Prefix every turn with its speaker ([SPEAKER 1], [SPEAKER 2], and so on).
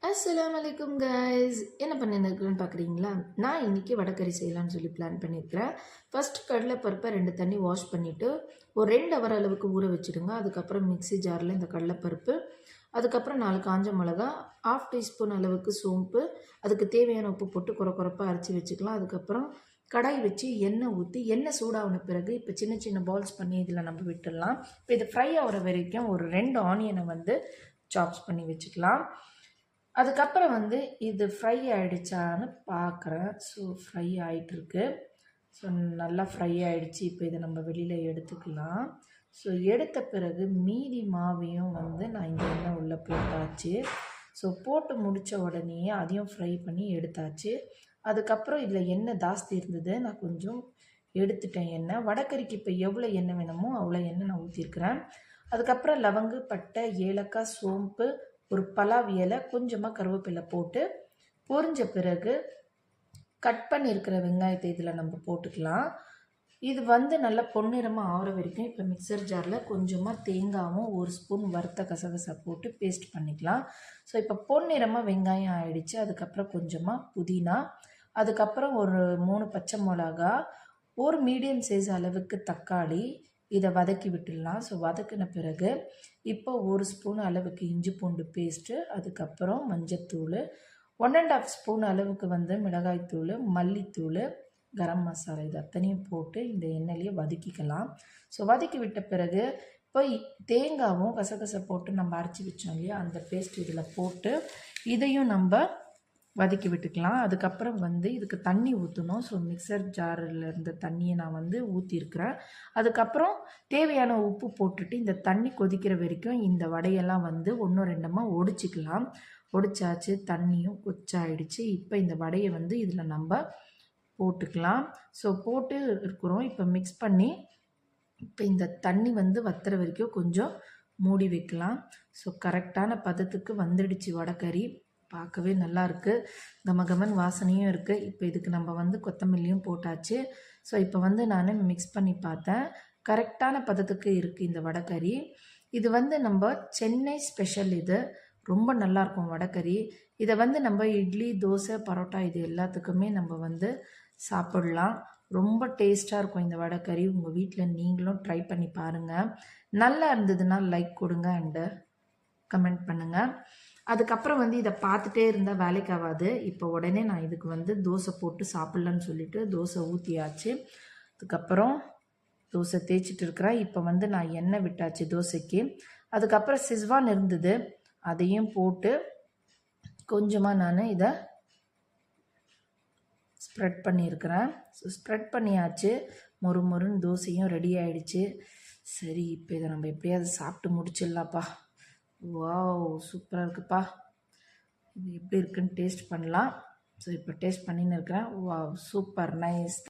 [SPEAKER 1] அஸ்ஸலாமு அலைக்கும் கைஸ். என்ன பண்ணியிருக்கிறேன்னு பார்க்குறீங்களா? நான் இன்றைக்கி வடக்கறி செய்யலான்னு சொல்லி பிளான் பண்ணியிருக்கிறேன். ஃபஸ்ட்டு கடலைப்பருப்பை 2 தண்ணி வாஷ் பண்ணிவிட்டு ஒரு 2 ஹவர் அளவுக்கு ஊற வச்சுடுங்க. அதுக்கப்புறம் மிக்ஸி ஜாரில் இந்த கடலைப்பருப்பு, அதுக்கப்புறம் 4 காஞ்ச மிளகா, 1/2 டீஸ்பூன் அளவுக்கு சோம்பு, அதுக்கு தேவையான உப்பு போட்டு குறைப்பாக அரைச்சி வச்சுக்கலாம். அதுக்கப்புறம் கடாய் வச்சு எண்ணெய் ஊற்றி எண்ணெய் சூடாகின பிறகு இப்போ சின்ன சின்ன பால்ஸ் பண்ணி இதில் நம்ம விட்டுடலாம். இப்போ இது ஃப்ரை ஆகிற வரைக்கும் ஒரு 2 ஆனியனை சாப்ஸ் பண்ணி வச்சுக்கலாம். அதுக்கப்புறம் இது ஃப்ரை ஆகிடுச்சான்னு பார்க்குறேன். ஸோ ஃப்ரை ஆகிட்டுருக்கு. ஸோ நல்லா ஃப்ரை ஆகிடுச்சு. இப்போ இதை நம்ம வெளியில் எடுத்துக்கலாம். ஸோ எடுத்த பிறகு மீதி மாவையும் நான் இந்த எண்ணெய் உள்ளே போட்டாச்சு. ஸோ போட்டு முடித்த உடனேயே அதையும் ஃப்ரை பண்ணி எடுத்தாச்சு. அதுக்கப்புறம் இதில் எண்ணெய் ஜாஸ்தி இருந்தது, நான் கொஞ்சம் எடுத்துட்டேன் எண்ணெய். வடக்கறிக்கு இப்போ எவ்வளோ எண்ணெய் வேணுமோ அவ்வளோ எண்ணெய் நான் ஊற்றிருக்கிறேன். அதுக்கப்புறம் லவங்கு, பட்டை, ஏலக்காய், சோம்பு, ஒரு பலாவ் இலை, கொஞ்சமாக கருவேப்பிலை போட்டு பொரிஞ்ச பிறகு கட் பண்ணியிருக்கிற வெங்காயத்தை இதில் நம்ம போட்டுக்கலாம். இது நல்லா பொன்னிறமாக ஆகிற வரைக்கும் இப்போ மிக்சர் ஜாரில் கொஞ்சமாக தேங்காயும் 1 ஸ்பூன் வறுத்த கசகசா போட்டு பேஸ்ட் பண்ணிக்கலாம். ஸோ இப்போ பொன்னிறமாக வெங்காயம் ஆகிடுச்சு. அதுக்கப்புறம் கொஞ்சமாக புதினா, அதுக்கப்புறம் ஒரு 3 பச்சை மிளகா, ஒரு மீடியம் சைஸ் அளவுக்கு தக்காளி, இதை வதக்கி விட்டுடலாம். ஸோ வதக்கின பிறகு இப்போ 1 ஸ்பூன் அளவுக்கு இஞ்சி பூண்டு பேஸ்ட்டு, அதுக்கப்புறம் மஞ்சத்தூள், 1 1/2 ஸ்பூன் அளவுக்கு மிளகாய்த்தூள், மல்லித்தூள், கரம் மசாலா, இது அத்தனையும் போட்டு இந்த எண்ணெயிலேயே வதக்கிக்கலாம். ஸோ வதக்கி விட்ட பிறகு இப்போ தேங்காயும் கசகசை போட்டு நம்ம அரைச்சி வச்சோம் இல்லையா, அந்த பேஸ்ட் இதில் போட்டு இதையும் நம்ம வதக்கி விட்டுக்கலாம். அதுக்கப்புறம் இதுக்கு தண்ணி ஊற்றணும். ஸோ மிக்சர் ஜாரில் இருந்த தண்ணியை நான் ஊற்றிருக்கிறேன். அதுக்கப்புறம் தேவையான உப்பு போட்டுட்டு இந்த தண்ணி கொதிக்கிற வரைக்கும் இந்த வடையெல்லாம் 1 2 ஒடிச்சிக்கலாம். ஒடிச்சாச்சு, தண்ணியும் கொச்சாயிடுச்சு. இப்போ இந்த வடையை இதில் நம்ம போட்டுக்கலாம். ஸோ போட்டு இருக்கிறோம். இப்போ மிக்ஸ் பண்ணி இப்போ இந்த தண்ணி வத்துற வரைக்கும் கொஞ்சம் மூடி வைக்கலாம். ஸோ கரெக்டான பதத்துக்கு வந்துடுச்சு வடைக்கறி. பார்க்கவே நல்லாயிருக்கு, கமகமன் வாசனையும் இருக்குது. இப்போ இதுக்கு நம்ம கொத்தமல்லியும் போட்டாச்சு. ஸோ இப்போ நான் மிக்ஸ் பண்ணி பார்த்தேன், கரெக்டான பதத்துக்கு இருக்குது இந்த வடைக்கறி. இது நம்ம சென்னை ஸ்பெஷல். இது ரொம்ப நல்லாயிருக்கும் வடைக்கறி. இதை நம்ம இட்லி, தோசை, பரோட்டா இது எல்லாத்துக்குமே நம்ம சாப்பிடலாம். ரொம்ப டேஸ்ட்டாக இருக்கும் இந்த வடைக்கறி. உங்கள் வீட்டில் நீங்களும் ட்ரை பண்ணி பாருங்கள். நல்லா இருந்ததுன்னா லைக் கொடுங்க அண்டு கமெண்ட் பண்ணுங்கள். அதுக்கப்புறம் இதை பார்த்துட்டே இருந்தால் வேலைக்கு ஆகாது. இப்போ உடனே நான் இதுக்கு தோசை போட்டு சாப்பிட்லன்னு சொல்லிவிட்டு தோசை ஊற்றியாச்சு. அதுக்கப்புறம் தோசை தேய்ச்சிட்டு இருக்கிறேன். இப்போ நான் எண்ணெய் விட்டாச்சு தோசைக்கு. அதுக்கப்புறம் சிஸ்வான் இருந்தது, அதையும் போட்டு கொஞ்சமாக நான் இதை ஸ்ப்ரெட் பண்ணியிருக்கிறேன். ஸோ ஸ்ப்ரெட் பண்ணியாச்சு. மொறுன்னு தோசையும் ரெடி ஆகிடுச்சு. சரி, இப்போ இதை நம்ம எப்படியாவது சாப்பிட்டு முடிச்சிடலாப்பா. வாவ், சூப்பராக இருக்குப்பா. இது எப்படி இருக்குன்னு டேஸ்ட் பண்ணலாம். ஸோ இப்போ டேஸ்ட் பண்ணின்னு இருக்கிறேன். Wow, super nice.